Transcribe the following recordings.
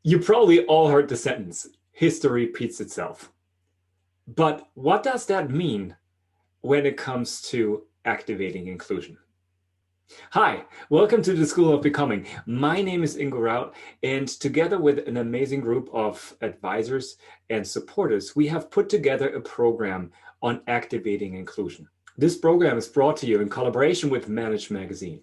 You probably all heard the sentence, history repeats itself. But what does that mean when it comes to activating inclusion? Hi, welcome to the School of Becoming. My name is Ingo Raut, and together with an amazing group of advisors and supporters, we have put together a program on activating inclusion. This program is brought to you in collaboration with Manage Magazine.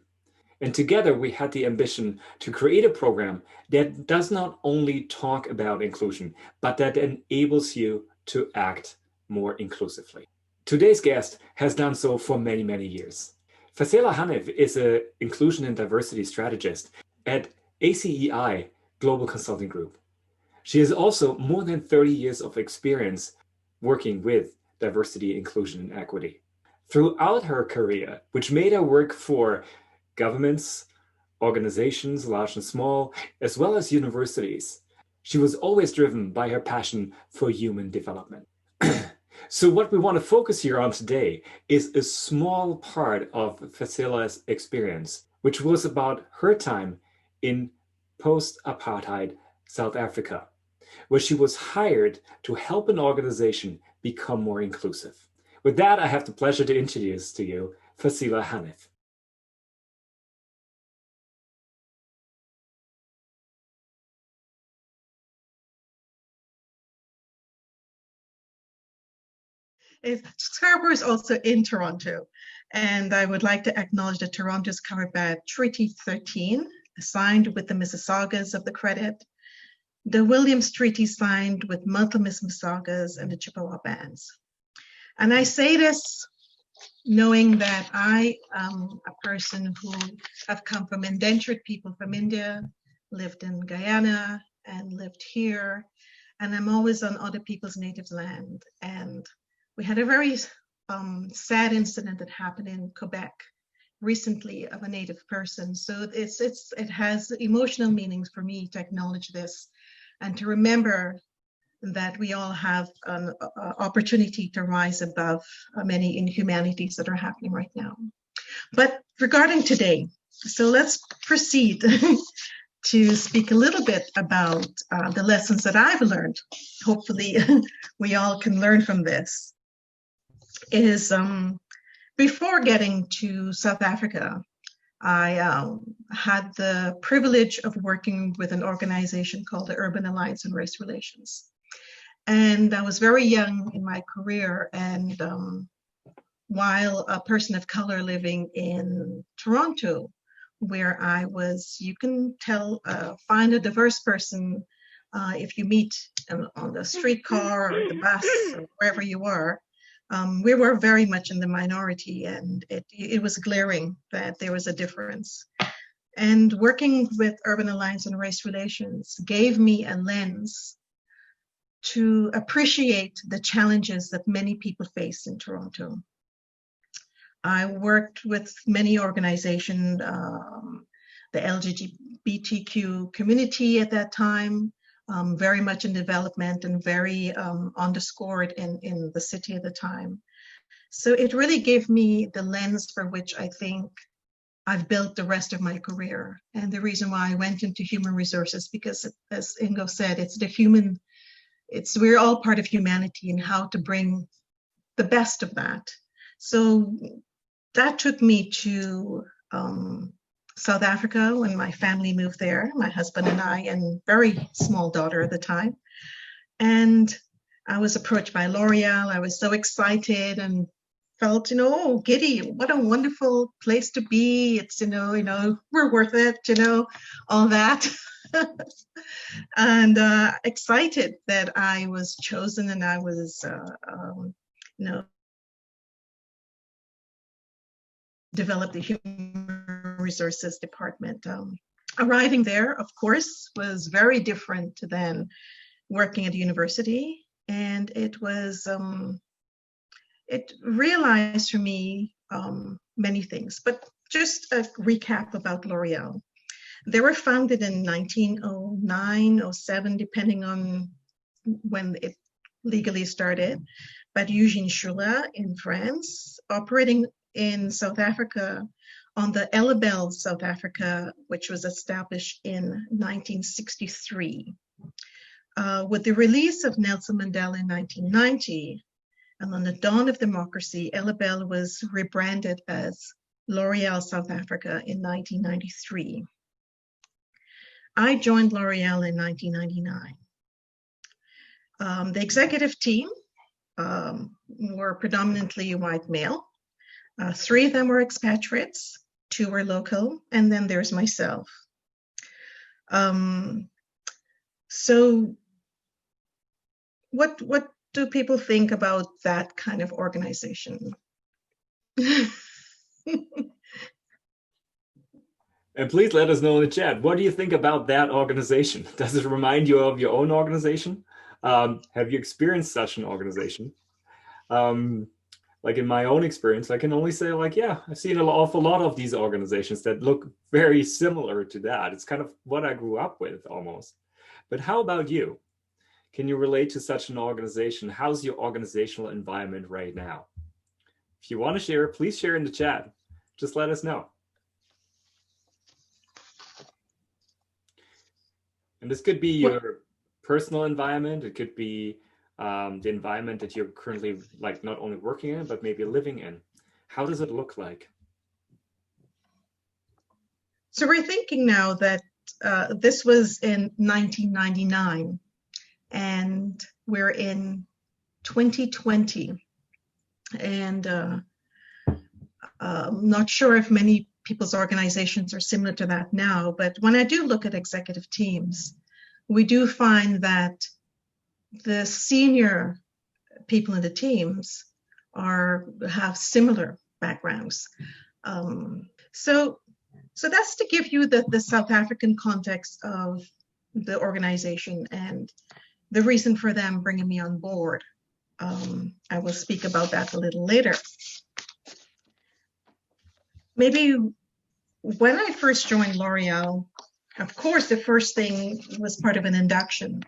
And together we had the ambition to create a program that does not only talk about inclusion, but that enables you to act more inclusively. Today's guest has done so for many, many years. Fazela Haniff is an inclusion and diversity strategist at ACEI Global Consulting Group. She has also more than 30 years of experience working with diversity, inclusion, and equity. Throughout her career, which made her work for governments, organizations, large and small, as well as universities, she was always driven by her passion for human development. So what we want to focus here on today is a small part of Fazela's experience, which was about her time in post-apartheid South Africa, where she was hired to help an organization become more inclusive. With that, I have the pleasure to introduce to you Fazela Haniff. Scarborough is also in Toronto, and I would like to acknowledge that Toronto is covered by Treaty 13, signed with the Mississaugas of the Credit, the Williams Treaty signed with multiple Mississaugas and the Chippewa bands. And I say this knowing that I am a person who have come from indentured people from India, lived in Guyana, and lived here, and I'm always on other people's native land. And we had a very sad incident that happened in Quebec recently of a Native person. So it has emotional meanings for me to acknowledge this and to remember that we all have an opportunity to rise above many inhumanities that are happening right now. But regarding today, so let's proceed to speak a little bit about the lessons that I've learned. Hopefully we all can learn from this. Is before getting to South Africa, I had the privilege of working with an organization called the Urban Alliance on Race Relations. And I was very young in my career, and while a person of color living in Toronto, where I was, you can tell, find a diverse person if you meet on the streetcar or the bus or wherever you are. We were very much in the minority, and it was glaring that there was a difference. And working with Urban Alliance on Race Relations gave me a lens to appreciate the challenges that many people face in Toronto. I worked with many organizations, the LGBTQ community at that time, very much in development and very underscored in the city at the time. So it really gave me the lens for which I think I've built the rest of my career. And the reason why I went into human resources, because as Ingo said, we're all part of humanity and how to bring the best of that. So that took me to South Africa when my family moved there, my husband and I, and very small daughter at the time. And I was approached by L'Oreal. I was so excited and felt, oh, giddy, what a wonderful place to be. It's, we're worth it, all that. And excited that I was chosen and I was, developed the human resources department. Arriving there, of course, was very different than working at a university. And it was, it realized for me many things. But just a recap about L'Oreal. They were founded in 1909, 07, depending on when it legally started, by Eugene Schuller in France, operating in South Africa on the Elebelle, South Africa, which was established in 1963. With the release of Nelson Mandela in 1990, and on the dawn of democracy, Elebelle was rebranded as L'Oréal South Africa in 1993. I joined L'Oréal in 1999. The executive team were predominantly white male. 3 of them were expatriates, 2 were local, and then there's myself. So what do people think about that kind of organization? And please let us know in the chat, what do you think about that organization? Does it remind you of your own organization? Have you experienced such an organization? Like in my own experience, I can only say like, yeah, I've seen an awful lot of these organizations that look very similar to that. It's kind of what I grew up with almost. But how about you? Can you relate to such an organization? How's your organizational environment right now? If you want to share, please share in the chat. Just let us know. And this could be your personal environment. It could be the environment that you're currently like not only working in, but maybe living in. How does it look like? So we're thinking now that this was in 1999 and we're in 2020. And I'm not sure if many people's organizations are similar to that now, but when I do look at executive teams, we do find that the senior people in the teams have similar backgrounds. So that's to give you the South African context of the organization and the reason for them bringing me on board. I will speak about that a little later. Maybe when I first joined L'Oréal, of course, the first thing was part of an induction.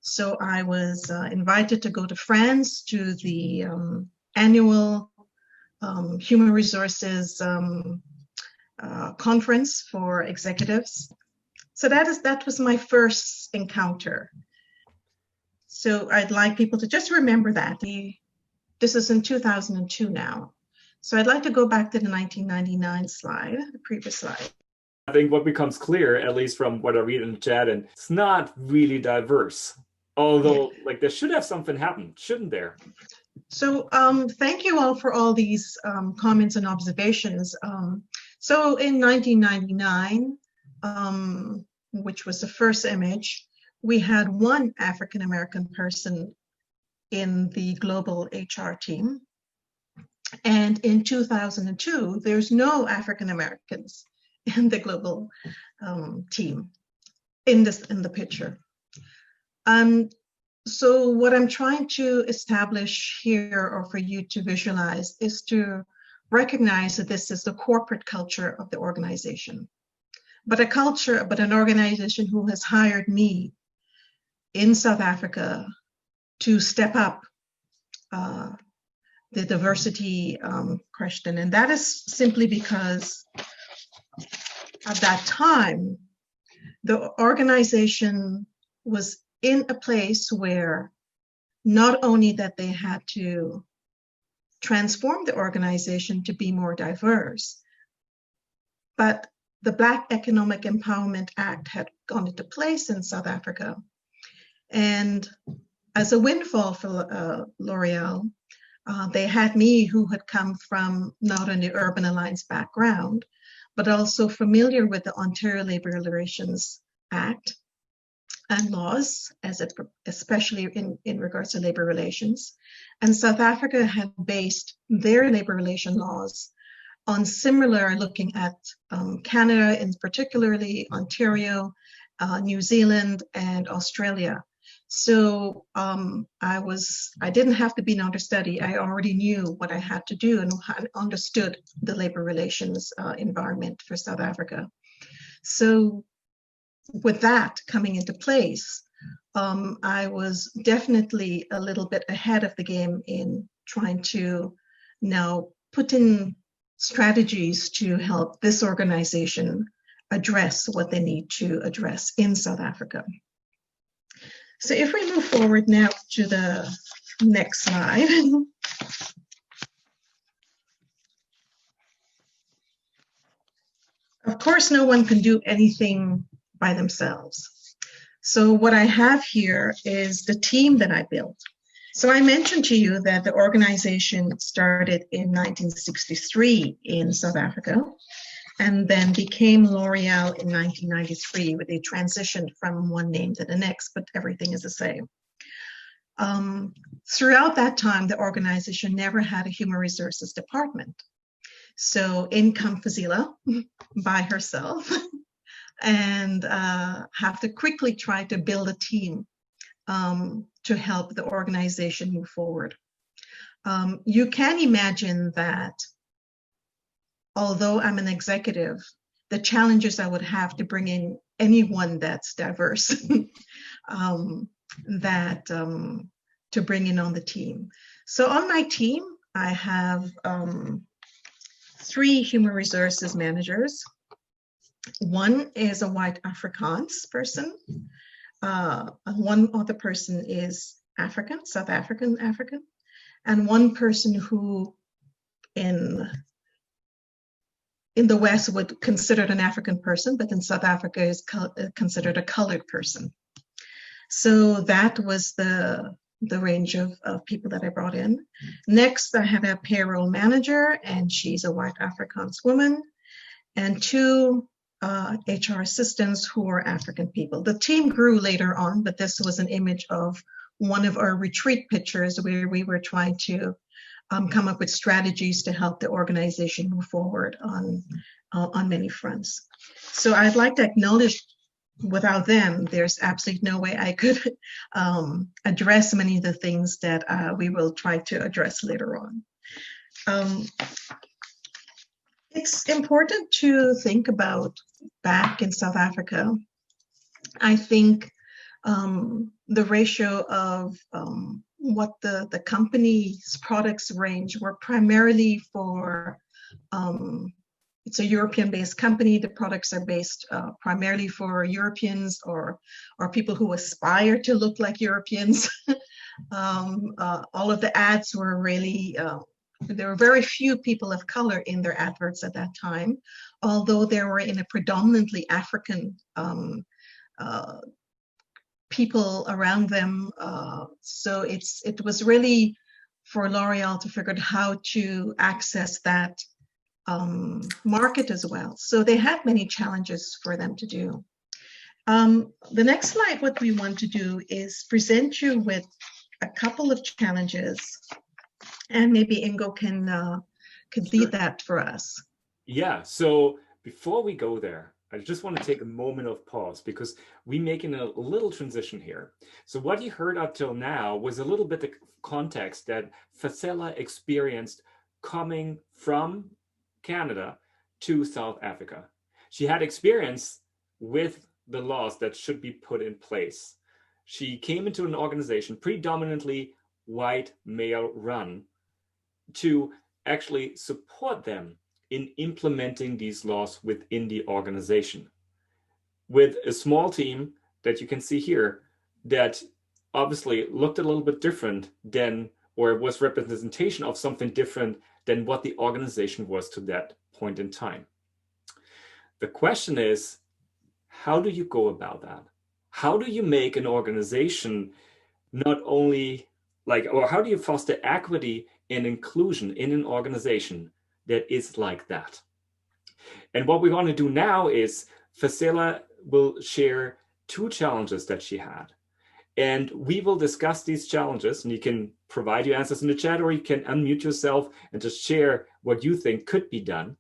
So I was invited to go to France to the annual human resources conference for executives. So that was my first encounter. So I'd like people to just remember that. This is in 2002 now. So I'd like to go back to the 1999 slide, the previous slide. I think what becomes clear, at least from what I read in the chat, and it's not really diverse. Although, like, there should have something happen, shouldn't there? So thank you all for all these comments and observations. So in 1999, which was the first image, we had 1 African-American person in the global HR team. And in 2002, there's no African-Americans in the global team in the picture. So what I'm trying to establish here, or for you to visualize, is to recognize that this is the corporate culture of the organization, but an organization who has hired me in South Africa to step up the diversity question. And that is simply because at that time, the organization was in a place where not only that they had to transform the organization to be more diverse, but the Black Economic Empowerment Act had gone into place in South Africa. And as a windfall for L'Oréal, they had me, who had come from not only Urban Alliance background, but also familiar with the Ontario Labor Relations Act and laws, especially in regards to labor relations. And South Africa had based their labor relation laws on similar, looking at Canada, and particularly Ontario, New Zealand, and Australia. So I didn't have to be an understudy. I already knew what I had to do and understood the labor relations environment for South Africa. So with that coming into place, I was definitely a little bit ahead of the game in trying to now put in strategies to help this organization address what they need to address in South Africa. So if we move forward now to the next slide. Of course, no one can do anything by themselves. So what I have here is the team that I built. So I mentioned to you that the organization started in 1963 in South Africa and then became L'Oreal in 1993, where they transitioned from one name to the next, but everything is the same. Throughout that time, the organization never had a human resources department. So in comes Fazela by herself and have to quickly try to build a team to help the organization move forward. You can imagine that although I'm an executive, the challenges I would have to bring in anyone that's diverse to bring in on the team. So on my team, I have 3 human resources managers. One is a white Afrikaans person. One other person is African, South African, and one person who in the West would consider an African person, but in South Africa is considered a colored person. So that was the range of people that I brought in. Next, I had a payroll manager, and she's a white Afrikaans woman, and 2 HR assistants who are African people. The team grew later on, but this was an image of one of our retreat pictures where we were trying to come up with strategies to help the organization move forward on many fronts. So I'd like to acknowledge, without them, there's absolutely no way I could address many of the things that we will try to address later on. It's important to think about back in South Africa. I think the ratio of what the company's products range were primarily for, it's a European-based company. The products are based primarily for Europeans or people who aspire to look like Europeans. All of the ads were really, there were very few people of color in their adverts at that time, although they were in a predominantly African people around them. So it was really for L'Oreal to figure out how to access that market as well. So they had many challenges for them to do. The next slide, what we want to do is present you with a couple of challenges, and maybe Ingo can lead that for us. Yeah, so before we go there, I just want to take a moment of pause because we're making a little transition here. So what you heard up till now was a little bit of context that Fazela experienced coming from Canada to South Africa. She had experience with the laws that should be put in place. She came into an organization predominantly white, male run to actually support them in implementing these laws within the organization. With a small team that you can see here that obviously looked a little bit different than, or was representation of something different than what the organization was to that point in time. The question is, how do you go about that? How do you make an organization not only or how do you foster equity and inclusion in an organization that is like that? And what we want to do now is Fazela will share 2 challenges that she had. And we will discuss these challenges, and you can provide your answers in the chat, or you can unmute yourself and just share what you think could be done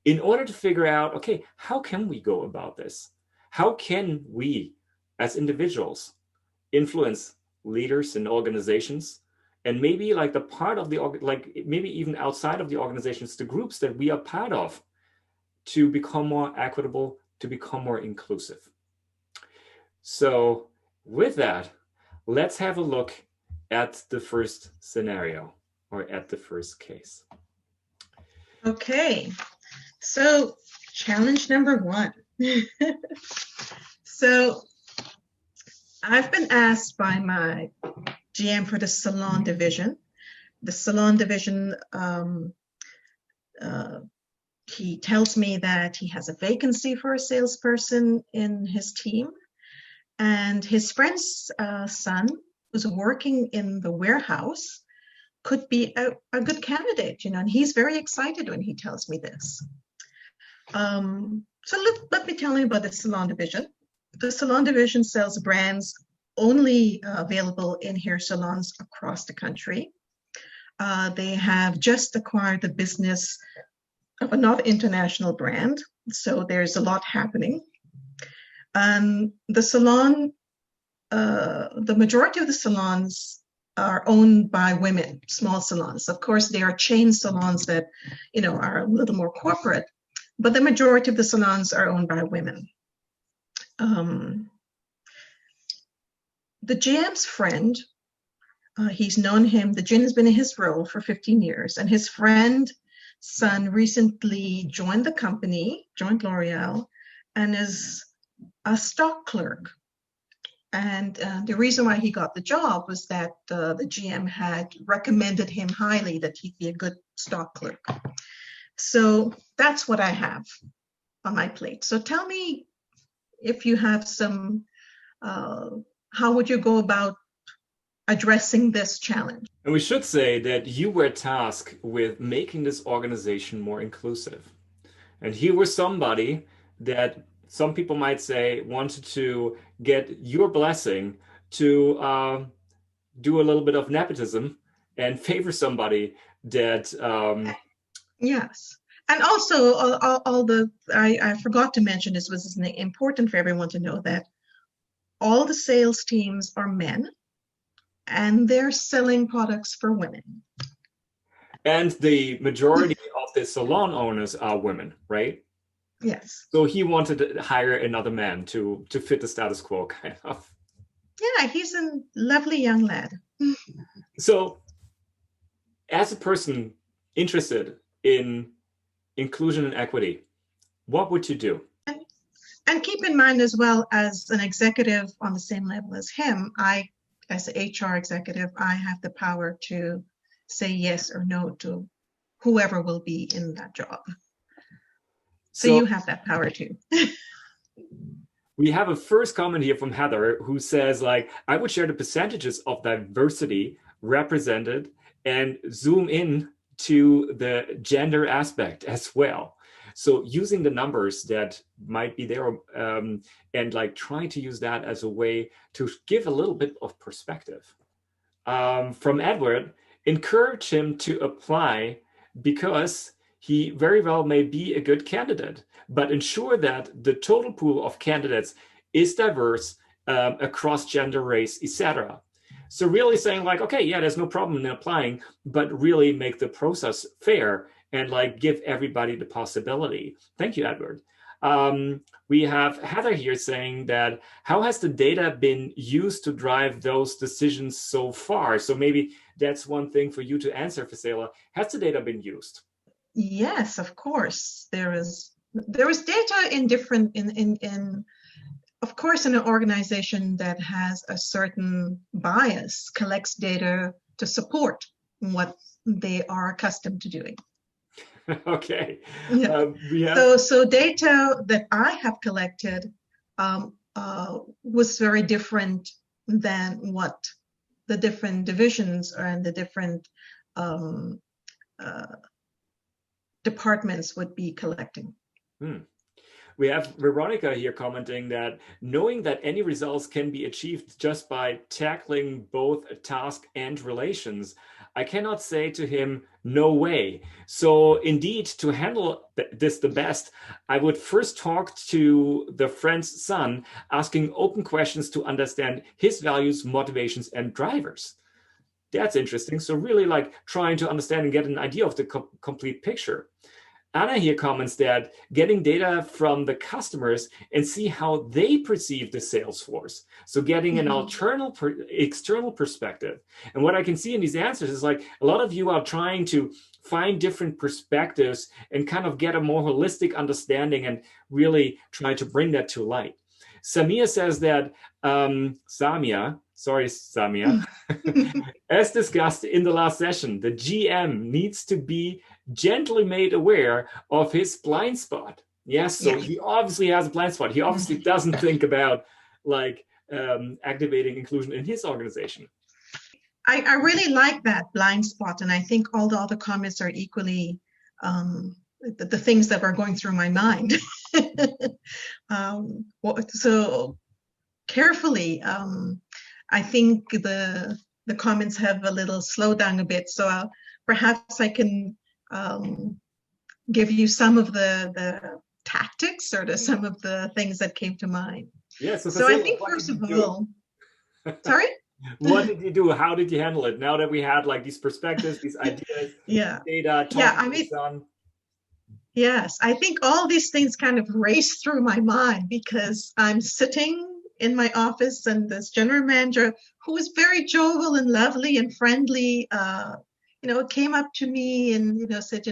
in order to figure out, okay, how can we go about this? How can we, as individuals, influence leaders in organizations, and maybe like the part of the, maybe even outside of the organizations, the groups that we are part of, to become more equitable, to become more inclusive. So with that, let's have a look at the first scenario, or at the first case. Okay, so challenge number 1. So I've been asked by my GM for the salon division. The salon division, he tells me that he has a vacancy for a salesperson in his team, and his friend's son, who's working in the warehouse, could be a good candidate, and he's very excited when he tells me this. So let me tell you about the salon division. The salon division sells brands only available in hair salons across the country. They have just acquired the business of another international brand, so there's a lot happening. The salon, the majority of the salons are owned by women, small salons. Of course, there are chain salons that, are a little more corporate, but the majority of the salons are owned by women. The GM's friend, he's known him, the GM has been in his role for 15 years, and his friend's son recently joined the company, joined L'Oreal, and is a stock clerk. And the reason why he got the job was that the GM had recommended him highly, that he'd be a good stock clerk. So that's what I have on my plate. So tell me if you have some, how would you go about addressing this challenge? And we should say that you were tasked with making this organization more inclusive. And he was somebody that some people might say wanted to get your blessing to do a little bit of nepotism and favor somebody that yes. And also, I forgot to mention, this was important for everyone to know, that all the sales teams are men and they're selling products for women. And the majority of the salon owners are women, right? Yes. So he wanted to hire another man to fit the status quo, kind of. Yeah, he's a lovely young lad. So as a person interested in inclusion and equity, what would you do? And keep in mind as well, as an executive on the same level as him, as an HR executive, I have the power to say yes or no to whoever will be in that job. So you have that power too. We have a first comment here from Heather, who says, like, I would share the percentages of diversity represented and zoom in to the gender aspect as well. So using the numbers that might be there and like trying to use that as a way to give a little bit of perspective. From Edward, encourage him to apply because he very well may be a good candidate, but ensure that the total pool of candidates is diverse across gender, race, etc. So really saying like, okay, yeah, there's no problem in applying, but really make the process fair and like give everybody the possibility. Thank you, Edward. We have Heather here saying that, how has the data been used to drive those decisions so far? So maybe that's one thing for you to answer, Fazela. Has the data been used? Yes, of course. There is data in different, of course, in an organization that has a certain bias, collects data to support what they are accustomed to doing. Okay. Yeah. So data that I have collected was very different than what the different divisions and the different departments would be collecting. We have Veronica here commenting that knowing that any results can be achieved just by tackling both a task and relations, I cannot say to him, no way. So indeed, to handle this the best, I would first talk to the friend's son, asking open questions to understand his values, motivations, and drivers. That's interesting. So really like trying to understand and get an idea of the complete picture. Anna here comments that getting data from the customers and see how they perceive the sales force. So getting an external perspective. And what I can see in these answers is like a lot of you are trying to find different perspectives and kind of get a more holistic understanding and really try to bring that to light. Samia says that Samia, as discussed in the last session, the GM needs to be gently made aware of his blind spot. Yes, so Yeah. he obviously has a blind spot. He obviously doesn't think about like activating inclusion in his organization. I really like that blind spot, and I think all the other comments are equally the things that were going through my mind. So carefully, I think the comments have a little slowed down a bit. So perhaps I can give you some of the tactics or some of the things that came to mind. Yeah. So I think first of all, sorry. What did you do? How did you handle it? Now that we had like these perspectives, these ideas, data, yes, I think all these things kind of race through my mind because I'm sitting in my office and this general manager who was very jovial and lovely and friendly, came up to me and, said,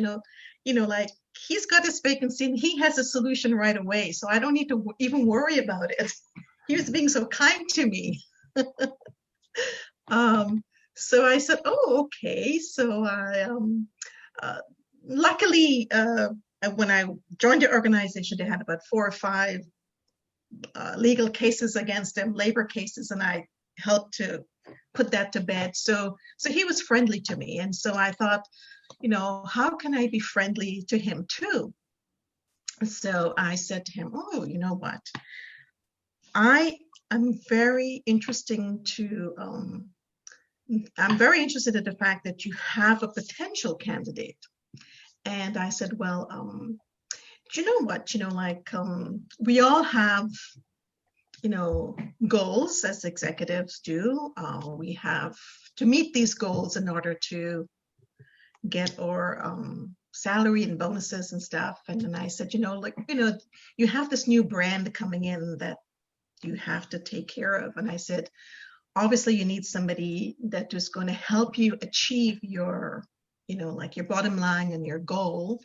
like he's got his vacancy and he has a solution right away. So I don't need to even worry about it. He was being so kind to me. So I said, oh, okay. So I, luckily, when I joined the organization, they had about 4 or 5 legal cases against them, labor cases, and I helped to put that to bed. So he was friendly to me. And so I thought, how can I be friendly to him too? So I said to him, oh, you know what? I'm very interested in the fact that you have a potential candidate. And I said, well, do you know what? We all have, goals as executives do. We have to meet these goals in order to get our salary and bonuses and stuff. And then I said, you have this new brand coming in that you have to take care of. And I said, obviously you need somebody that is going to help you achieve your, your bottom line and your goal.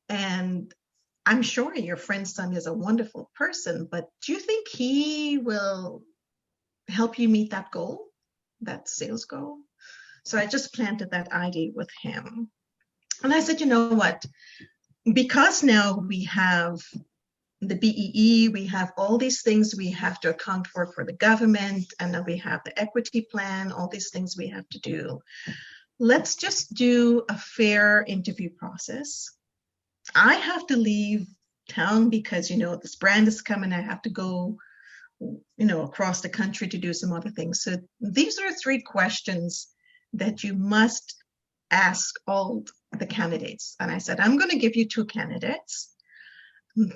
And I'm sure your friend's son is a wonderful person, but do you think he will help you meet that goal, that sales goal? So I just planted that idea with him. And I said, you know what? Because now we have the BEE, we have all these things we have to account for the government, and then we have the equity plan, all these things we have to do. Let's just do a fair interview process. I have to leave town because, this brand is coming. I have to go, across the country to do some other things. So these are 3 questions that you must ask all the candidates. And I said, I'm going to give you 2 candidates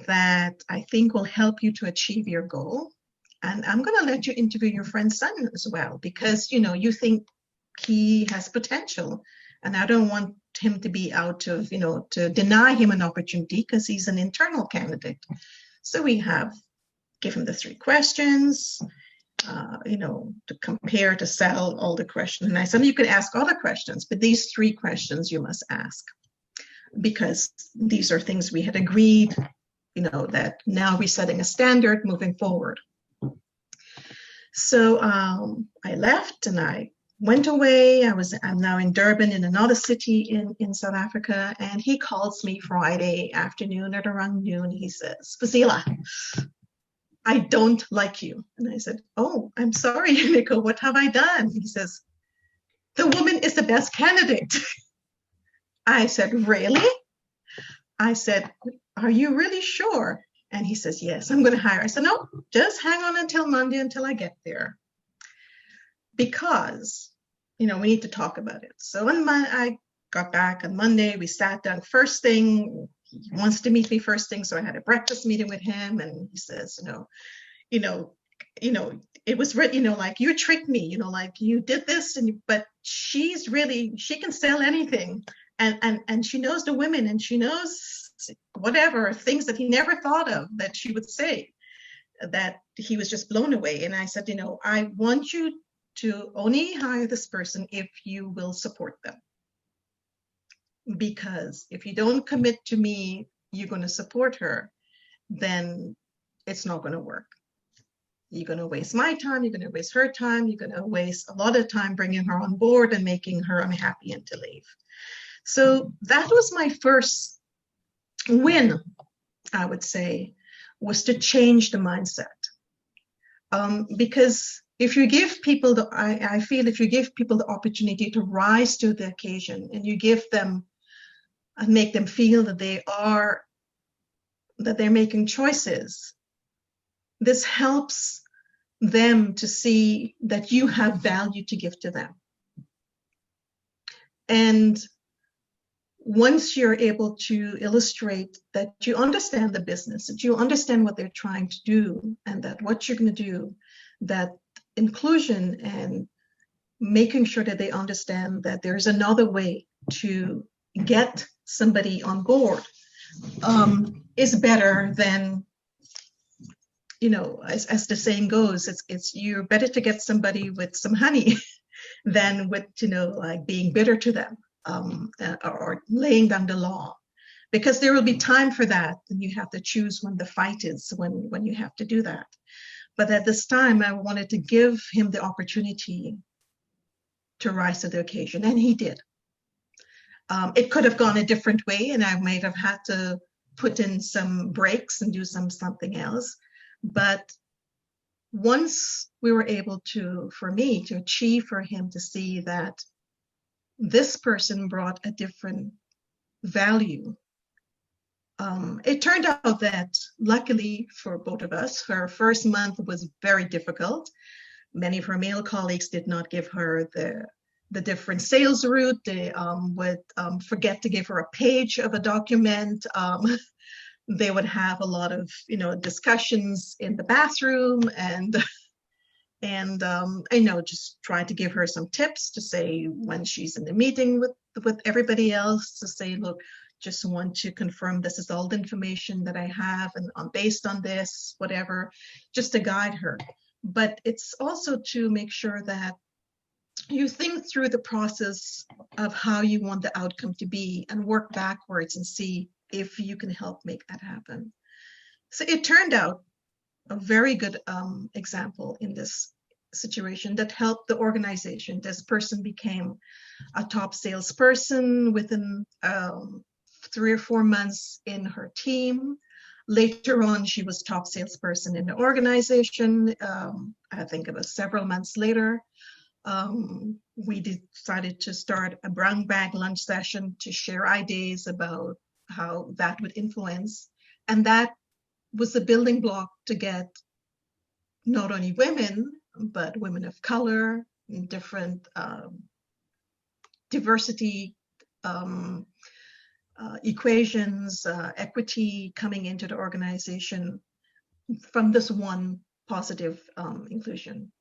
that I think will help you to achieve your goal. And I'm going to let you interview your friend's son as well, because, you think he has potential. And I don't want him to be out of, to deny him an opportunity because he's an internal candidate. So we have given the 3 questions, to compare, to sell all the questions. And I said, you can ask other questions, but these 3 questions you must ask, because these are things we had agreed, that now we're setting a standard moving forward. So I left and I went away. I'm now in Durban, in another city in South Africa. And he calls me Friday afternoon at around noon. He says, Fazela, I don't like you. And I said, oh, I'm sorry, Nico, what have I done? He says, the woman is the best candidate. I said, really? I said, are you really sure? And he says, yes, I'm going to hire. I said, no, just hang on until Monday until I get there. Because, we need to talk about it. So I got back on Monday. We sat down first thing. He wants to meet me first thing. So I had a breakfast meeting with him. And he says, it was really, like you tricked me, like you did this, but she can sell anything. And she knows the women, and she knows whatever things that he never thought of that she would say, that he was just blown away. And I said, I want you to only hire this person if you will support them. Because if you don't commit to me, you're going to support her, then it's not going to work. You're going to waste my time, you're going to waste her time, you're going to waste a lot of time bringing her on board and making her unhappy and to leave. So that was my first win, I would say, was to change the mindset. Because if you give people I feel if you give people the opportunity to rise to the occasion, and you give them and make them feel that they're making choices, this helps them to see that you have value to give to them. And once you're able to illustrate that you understand the business, that you understand what they're trying to do, and that what you're going to do, that inclusion and making sure that they understand that there's another way to get somebody on board is better than, as the saying goes, it's you're better to get somebody with some honey than with, like being bitter to them. Or laying down the law, because there will be time for that, and you have to choose when the fight is, when you have to do that. But at this time, I wanted to give him the opportunity to rise to the occasion, and he did. It could have gone a different way, and I might have had to put in some breaks and do something else. But once we were able to achieve for him to see that this person brought a different value. It turned out that, luckily for both of us, her first month was very difficult. Many of her male colleagues did not give her the different sales route. They would forget to give her a page of a document. They would have a lot of discussions in the bathroom, and just try to give her some tips to say when she's in the meeting with everybody else, to say, look, just want to confirm this is all the information that I have, and based on this, whatever, just to guide her. But it's also to make sure that you think through the process of how you want the outcome to be, and work backwards and see if you can help make that happen. So it turned out a very good example in this situation that helped the organization. This person became a top salesperson within 3 or 4 months in her team. Later on, she was top salesperson in the organization. I think it was several months later. We decided to start a brown bag lunch session to share ideas about how that would influence. And that was the building block to get not only women, but women of color, different diversity equations, equity coming into the organization from this one positive inclusion.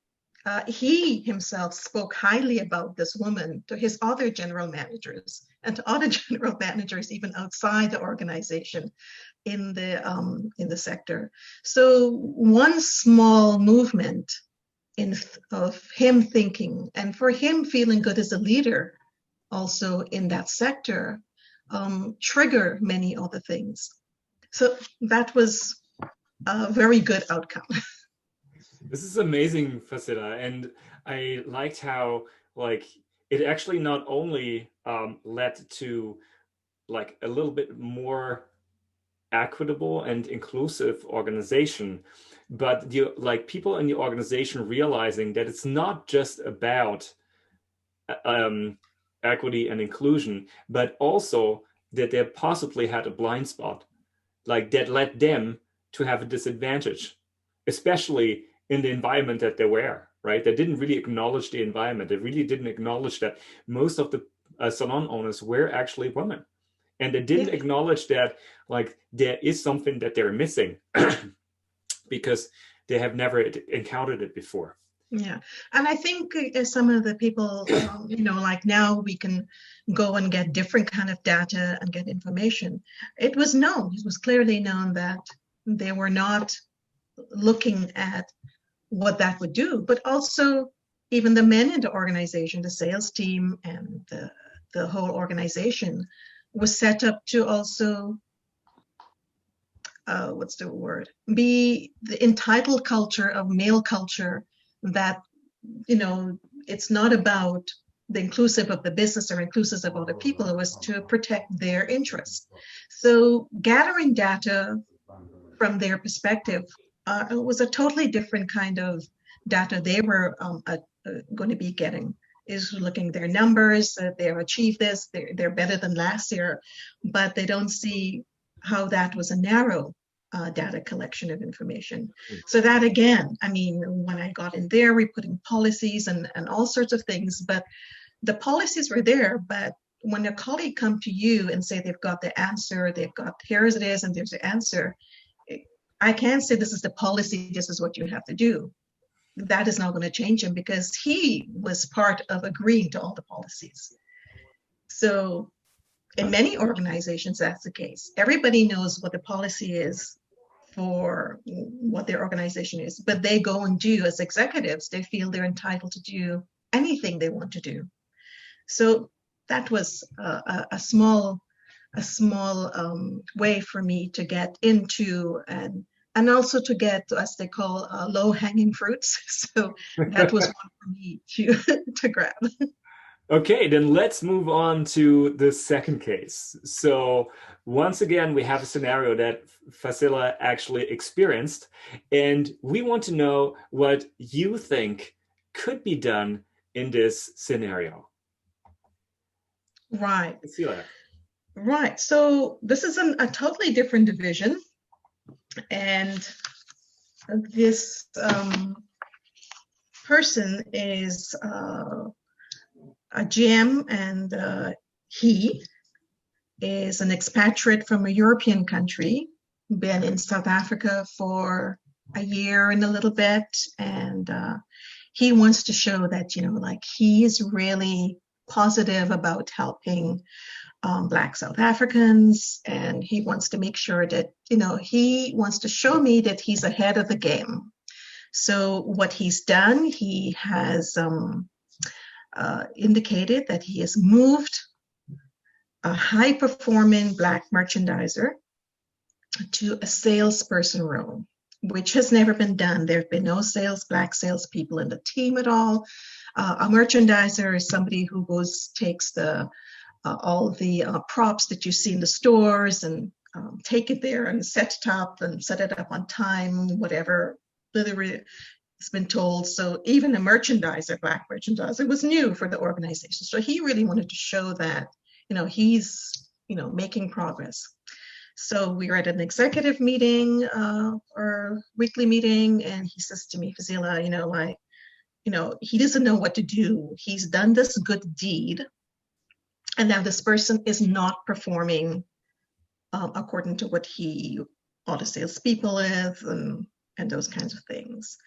He himself spoke highly about this woman to his other general managers and to other general managers even outside the organization in the sector. So one small movement of him thinking, and for him feeling good as a leader also in that sector, trigger many other things. So that was a very good outcome. This is amazing, Fazela, and I liked how it actually not only led to a little bit more equitable and inclusive organization, but people in the organization realizing that it's not just about equity and inclusion, but also that they possibly had a blind spot, that led them to have a disadvantage, especially in the environment that they were, right? They didn't really acknowledge the environment. They really didn't acknowledge that most of the salon owners were actually women. And they didn't acknowledge that there is something that they're missing because they have never encountered it before. Yeah, and I think some of the people, now we can go and get different kind of data and get information. It was clearly known that they were not looking at what that would do, but also even the men in the organization, the sales team and the whole organization was set up to also what's the word? Be the entitled culture of male culture that, it's not about the inclusive of the business or inclusive of other people. It was to protect their interests. So gathering data from their perspective was a totally different kind of data they were going to be getting. Is looking at their numbers, they've achieved this, they're better than last year, but they don't see how that was a narrow data collection of information. So that again, I mean, when I got in there, we put in policies and all sorts of things, but the policies were there, but when a colleague come to you and say they've got the answer, they've got, here it is, and there's the answer, I can't say this is the policy, this is what you have to do. That is not going to change him because he was part of agreeing to all the policies. So in many organizations, that's the case. Everybody knows what the policy is for what their organization is, but they go and do, as executives, they feel they're entitled to do anything they want to do. So that was a small way for me to get into and also to get, as they call, low-hanging fruits. So that was one for me to grab. Okay, then let's move on to the second case. So once again, we have a scenario that Fazela actually experienced, and we want to know what you think could be done in this scenario. Right. Fazela. Right. So this is a totally different division. And this person is a GM, and he is an expatriate from a European country, been in South Africa for a year and a little bit, and he wants to show that, like he is really positive about helping Black South Africans, and he wants to make sure that, he wants to show me that he's ahead of the game. So what he's done, he has indicated that he has moved a high-performing Black merchandiser to a salesperson role, which has never been done. There have been no Black salespeople in the team at all. A merchandiser is somebody who takes all the props that you see in the stores and take it there and set it up on time, whatever literally has been told. So even a merchandiser, Black merchandiser, was new for the organization. So he really wanted to show that, he's, making progress. So we were at an executive meeting or weekly meeting, and he says to me, Fazela, he doesn't know what to do. He's done this good deed, and now this person is not performing according to what he ought to salespeople is and those kinds of things.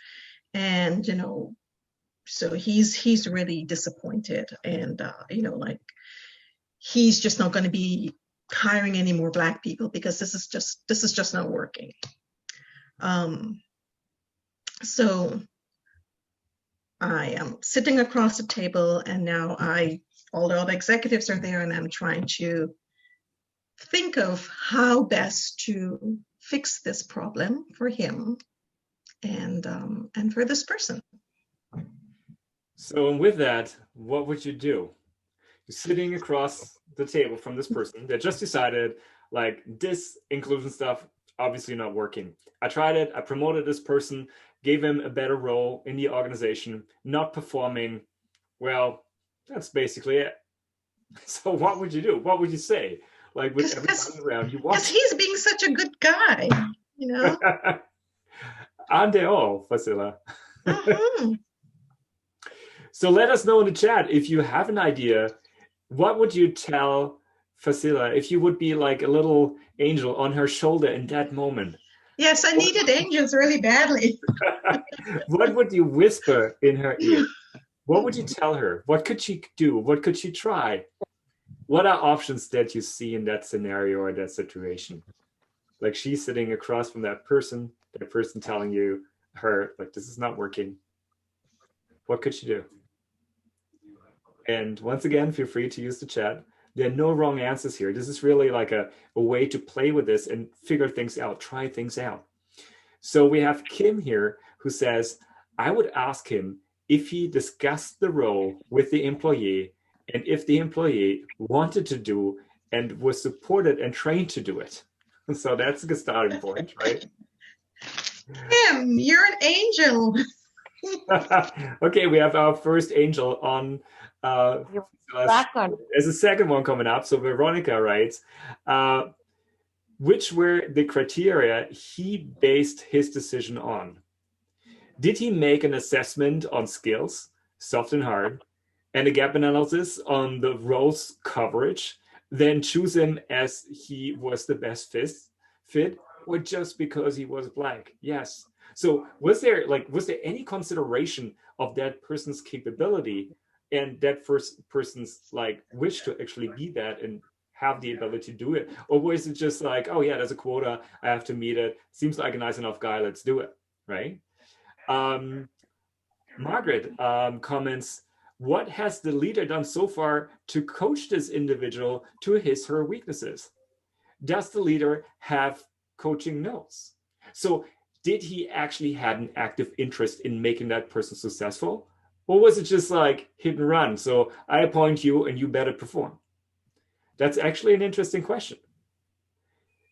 And, so he's really disappointed, and, he's just not going to be hiring any more Black people because this is just not working. So I am sitting across the table, and now all the other executives are there, and I'm trying to think of how best to fix this problem for him and for this person. So with that, what would you do? You're sitting across the table from this person that just decided, like, this inclusion stuff obviously not working. I tried it, I promoted this person, gave him a better role in the organization, not performing. Well, that's basically it. So what would you do? What would you say? Like, with everybody around you, because he's being such a good guy, Aren't they all, Fazela? So let us know in the chat if you have an idea. What would you tell Fazela if you would be like a little angel on her shoulder in that moment? Yes, I needed angels really badly. What would you whisper in her ear? What would you tell her? What could she do? What could she try? What are options that you see in that scenario or that situation? Like, she's sitting across from that person telling her, like, this is not working. What could she do? And once again, feel free to use the chat. There are no wrong answers here. This is really like a way to play with this and figure things out, try things out. So we have Kim here who says, I would ask him if he discussed the role with the employee and if the employee wanted to do and was supported and trained to do it. So that's a good starting point, right? Kim, you're an angel. Okay, we have our first angel on. There's a second one coming up. So Veronica writes, which were the criteria he based his decision on? Did he make an assessment on skills, soft and hard, and a gap analysis on the role's coverage, then choose him as he was the best fit, or just because he was black? Yes. So was there any consideration of that person's capability and that first person's like wish to actually be that and have the ability to do it? Or was it just like, oh yeah, there's a quota, I have to meet it, seems like a nice enough guy, let's do it, right? Margaret comments, what has the leader done so far to coach this individual to her weaknesses? Does the leader have coaching notes? So did he actually have an active interest in making that person successful? Or was it just like hit and run? So I appoint you and you better perform. That's actually an interesting question.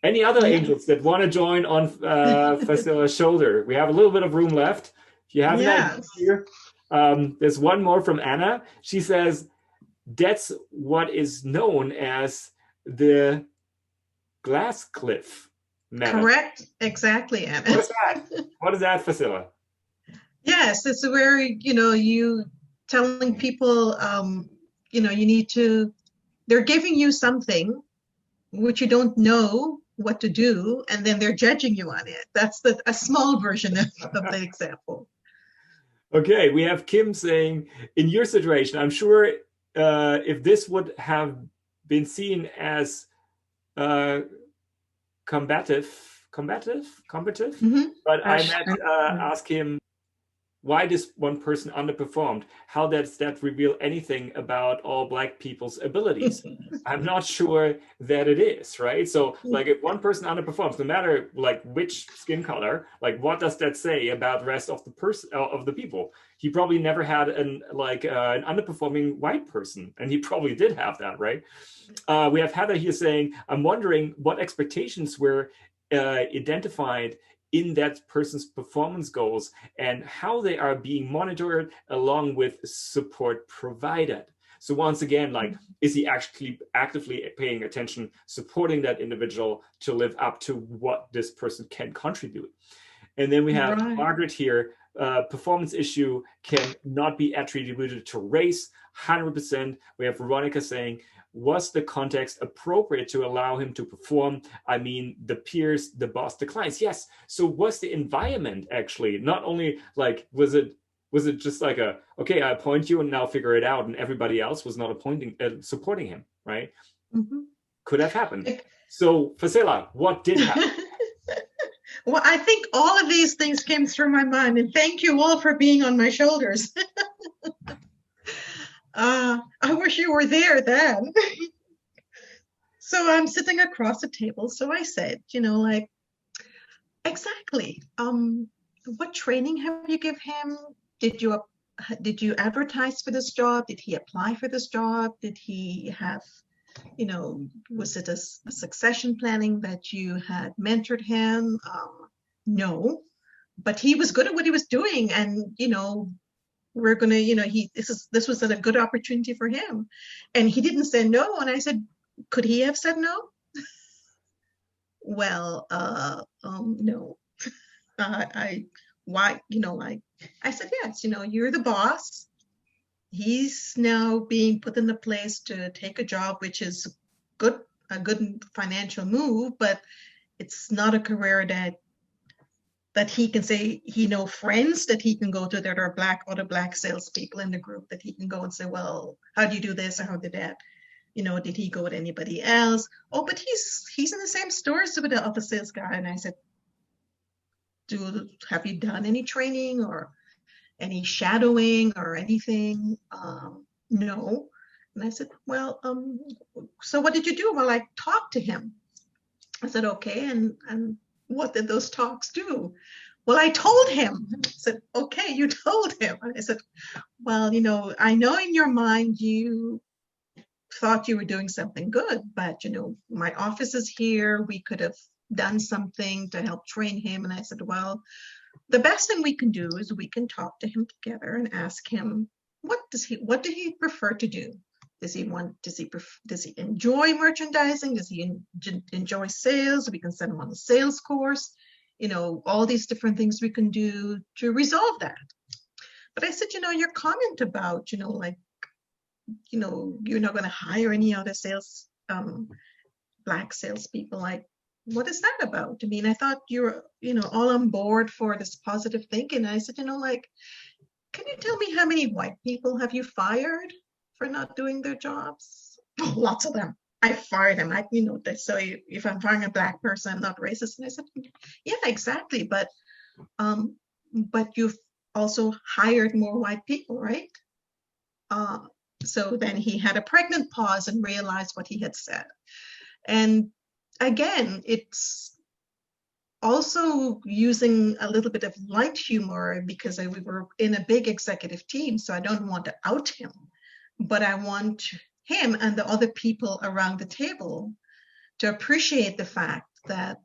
Any other angels that want to join on Fazela's shoulder? We have a little bit of room left. If you have an idea here, there's one more from Anna. She says, that's what is known as the glass cliff method. Correct. Exactly, Anna. What is that? What is that, Fazela? Yes, it's where, you telling people, you need to, they're giving you something which you don't know what to do, and then they're judging you on it. That's a small version of the example. Okay, we have Kim saying, in your situation, I'm sure if this would have been seen as combative, mm-hmm. But I might ask him why this one person underperformed. How does that reveal anything about all Black people's abilities? I'm not sure that it is, right? So like if one person underperforms, no matter like which skin color, like what does that say about the rest of the people? He probably never had an underperforming white person, and he probably did have that, right? We have Heather here saying, I'm wondering what expectations were identified in that person's performance goals and how they are being monitored along with support provided. So once again, like, is he actually actively paying attention, supporting that individual to live up to what this person can contribute? And then we have Margaret here, performance issue can not be attributed to race, 100%. We have Veronica saying, was the context appropriate to allow him to perform? I mean, the peers, the boss, the clients. Yes. So was the environment actually not only like, was it just like okay, I appoint you and now figure it out, and everybody else was not supporting him, right? Mm-hmm. Could have happened. So Fazela, what did happen? Well, I think all of these things came through my mind, and thank you all for being on my shoulders. I wish you were there then. So I'm sitting across the table. So I said, exactly. What training have you give him? Did you advertise for this job? Did he apply for this job? Did he have, was it a succession planning that you had mentored him? No, but he was good at what he was doing, and we're gonna, this was a good opportunity for him, and he didn't say no. And I said, could he have said no? Well, no. I said, yes, you're the boss. He's now being put in the place to take a job, which is a good financial move, but it's not a career that he can say he know friends that he can go to that are other black salespeople in the group that he can go and say, well, how do you do this or how did that? Did he go with anybody else? Oh, but he's in the same stores with the other sales guy. And I said, have you done any training or any shadowing or anything? No. And I said, well, so what did you do? Well, I talked to him. I said, okay, and what did those talks do? Well, I told him. I said, okay, you told him. I said, well, I know in your mind you thought you were doing something good, but my office is here. We could have done something to help train him. And I said, well, the best thing we can do is we can talk to him together and ask him, what did he prefer to do? Does he enjoy merchandising? Does he enjoy sales? We can send him on a sales course. All these different things we can do to resolve that. But I said, your comment about, like, you're not going to hire any other Black salespeople. Like, what is that about? I mean, I thought you were, all on board for this positive thinking. And I said, like, can you tell me how many white people have you fired for not doing their jobs? Oh, lots of them. I fired them. So if I'm firing a Black person, I'm not racist. And I said, yeah, exactly. But you've also hired more white people, right? So then he had a pregnant pause and realized what he had said. And again, it's also using a little bit of light humor because we were in a big executive team, so I don't want to out him, but I want him and the other people around the table to appreciate the fact that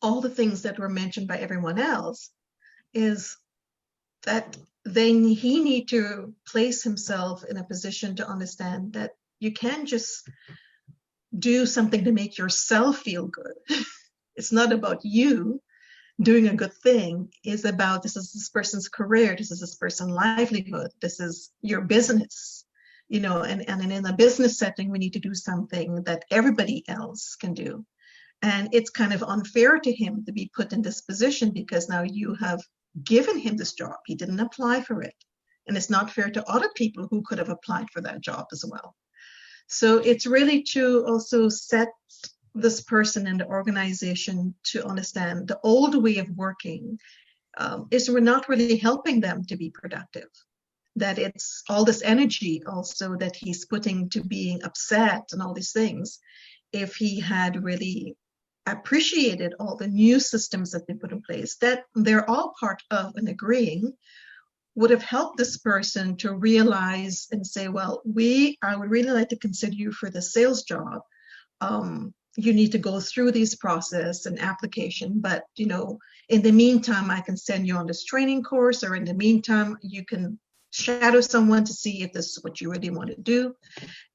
all the things that were mentioned by everyone else is that he need to place himself in a position to understand that you can't just do something to make yourself feel good. It's not about you doing a good thing. It's about this is this person's career, this is this person's livelihood, this is your business, and in a business setting, we need to do something that everybody else can do. And it's kind of unfair to him to be put in this position because now you have given him this job. He didn't apply for it. And it's not fair to other people who could have applied for that job as well. So it's really to also set this person in the organization to understand the old way of working is we're not really helping them to be productive. That it's all this energy also that he's putting to being upset and all these things. If he had really appreciated all the new systems that they put in place, that they're all part of and agreeing, would have helped this person to realize and say, well, I would really like to consider you for the sales job. You need to go through this process and application, but in the meantime, I can send you on this training course, or in the meantime, you can shadow someone to see if this is what you really want to do.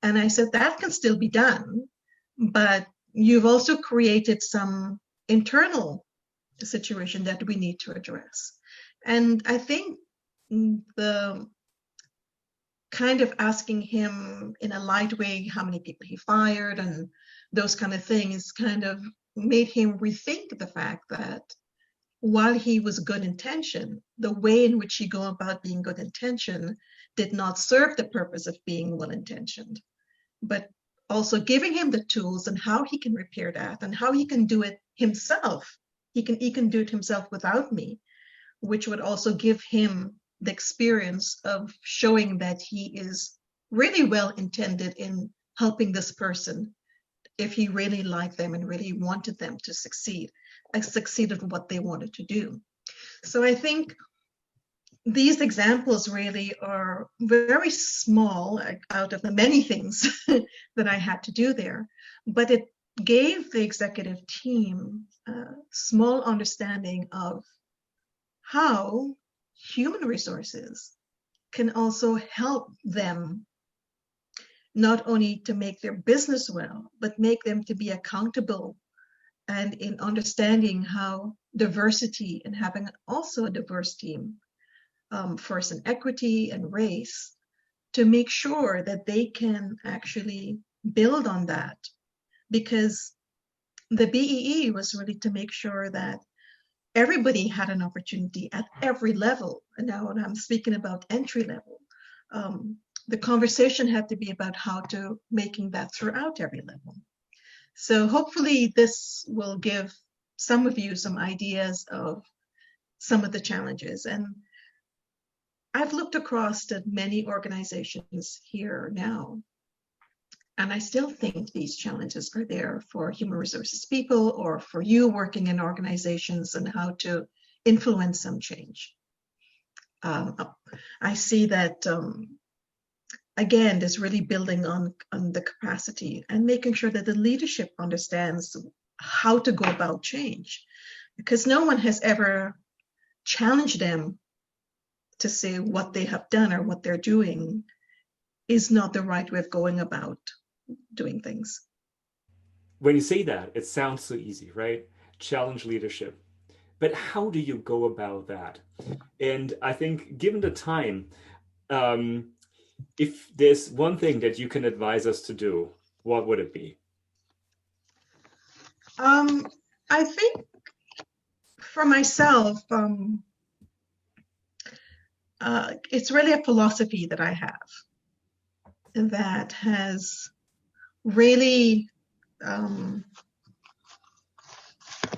And I said, that can still be done, but you've also created some internal situation that we need to address. And I think the kind of asking him in a light way how many people he fired and those kind of things kind of made him rethink the fact that while he was good intention, the way in which he go about being good intention did not serve the purpose of being well intentioned. But also giving him the tools and how he can repair that and how he can do it himself. He can do it himself without me, which would also give him the experience of showing that he is really well intended in helping this person if he really liked them and really wanted them to succeed at what they wanted to do. So I think these examples really are very small out of the many things that I had to do there, but it gave the executive team a small understanding of how human resources can also help them not only to make their business well, but make them to be accountable and in understanding how diversity and having also a diverse team, first in equity and race, to make sure that they can actually build on that. Because the BEE was really to make sure that everybody had an opportunity at every level. And now when I'm speaking about entry level, the conversation had to be about how to making that throughout every level. So hopefully this will give some of you some ideas of some of the challenges. And I've looked across to many organizations here now, and I still think these challenges are there for human resources people or for you working in organizations and how to influence some change. I see that, again, there's really building on the capacity and making sure that the leadership understands how to go about change, because no one has ever challenged them to say what they have done or what they're doing is not the right way of going about doing things. When you say that, it sounds so easy, right? Challenge leadership. But how do you go about that? And I think given the time, if there's one thing that you can advise us to do, what would it be? I think for myself, it's really a philosophy that I have that has really,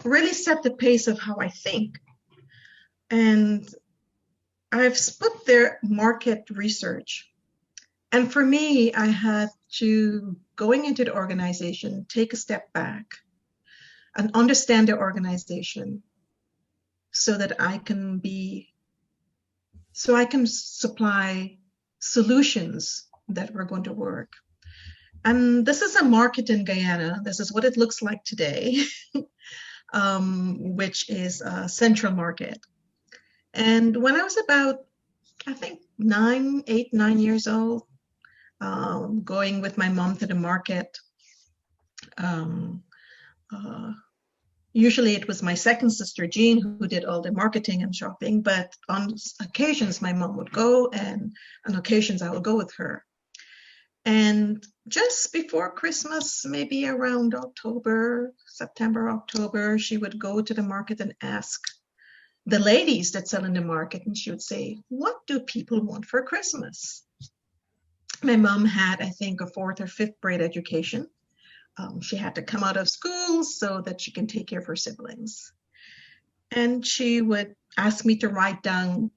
really set the pace of how I think. And I've put their market research. And for me, I had to, going into the organization, take a step back and understand the organization so that I can supply solutions that were going to work. And this is a market in Guyana. This is what it looks like today, which is a central market. And when I was about, I think, 9 years old, going with my mom to the market, usually it was my second sister, Jean, who did all the marketing and shopping, but on occasions my mom would go, and on occasions I would go with her. And just before Christmas, maybe around September, October, she would go to the market and ask the ladies that sell in the market, and she would say, "What do people want for Christmas?" My mom had, I think, a 4th or 5th grade education. She had to come out of school so that she can take care of her siblings. And she would ask me to write that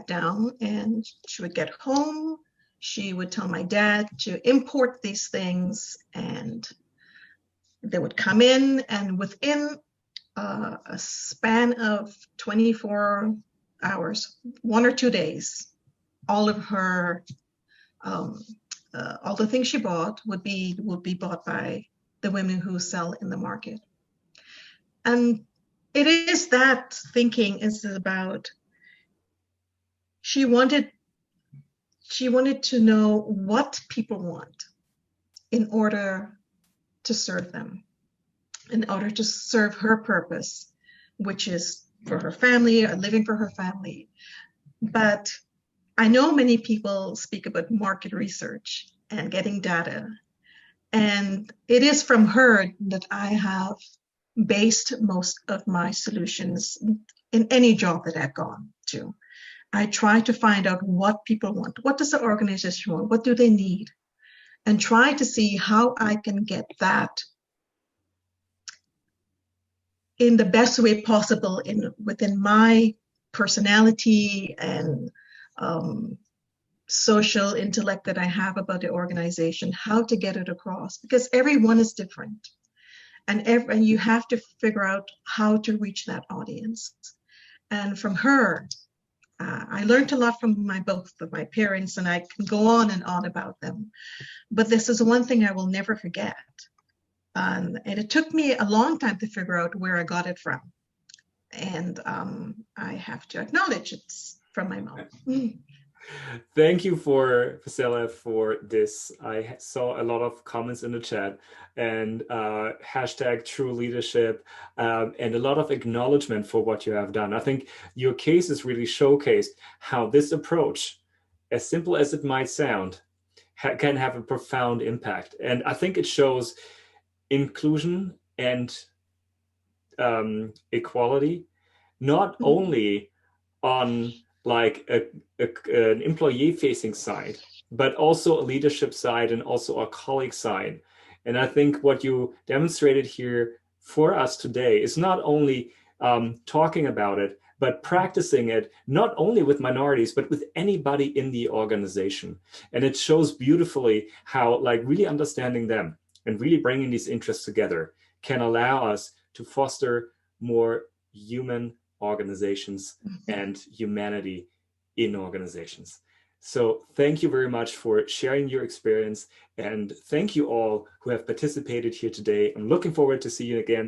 down, and she would get home. She would tell my dad to import these things, and they would come in, and within a span of 24 hours, 1 or 2 days, all of her all the things she bought would be bought by the women who sell in the market. And it is that thinking is about, she wanted to know what people want in order to serve them, in order to serve her purpose, which is for her family or living for her family. But I know many people speak about market research and getting data, and it is from her that I have based most of my solutions in any job that I've gone to. I try to find out what people want. What does the organization want? What do they need? And try to see how I can get that in the best way possible within my personality and social intellect that I have about the organization, how to get it across, because everyone is different. And you have to figure out how to reach that audience. And from her, I learned a lot from both of my parents, and I can go on and on about them. But this is one thing I will never forget. And it took me a long time to figure out where I got it from. And I have to acknowledge it's from my mom. Thank you Fazela, for this. I saw a lot of comments in the chat, and hashtag true leadership, and a lot of acknowledgement for what you have done. I think your case has really showcased how this approach, as simple as it might sound, can have a profound impact. And I think it shows inclusion and equality, not only on like an employee-facing side, but also a leadership side and also a colleague side. And I think what you demonstrated here for us today is not only talking about it, but practicing it not only with minorities, but with anybody in the organization. And it shows beautifully how like really understanding them and really bringing these interests together can allow us to foster more human organizations and humanity in organizations. So thank you very much for sharing your experience, and thank you all who have participated here today. I'm looking forward to see you again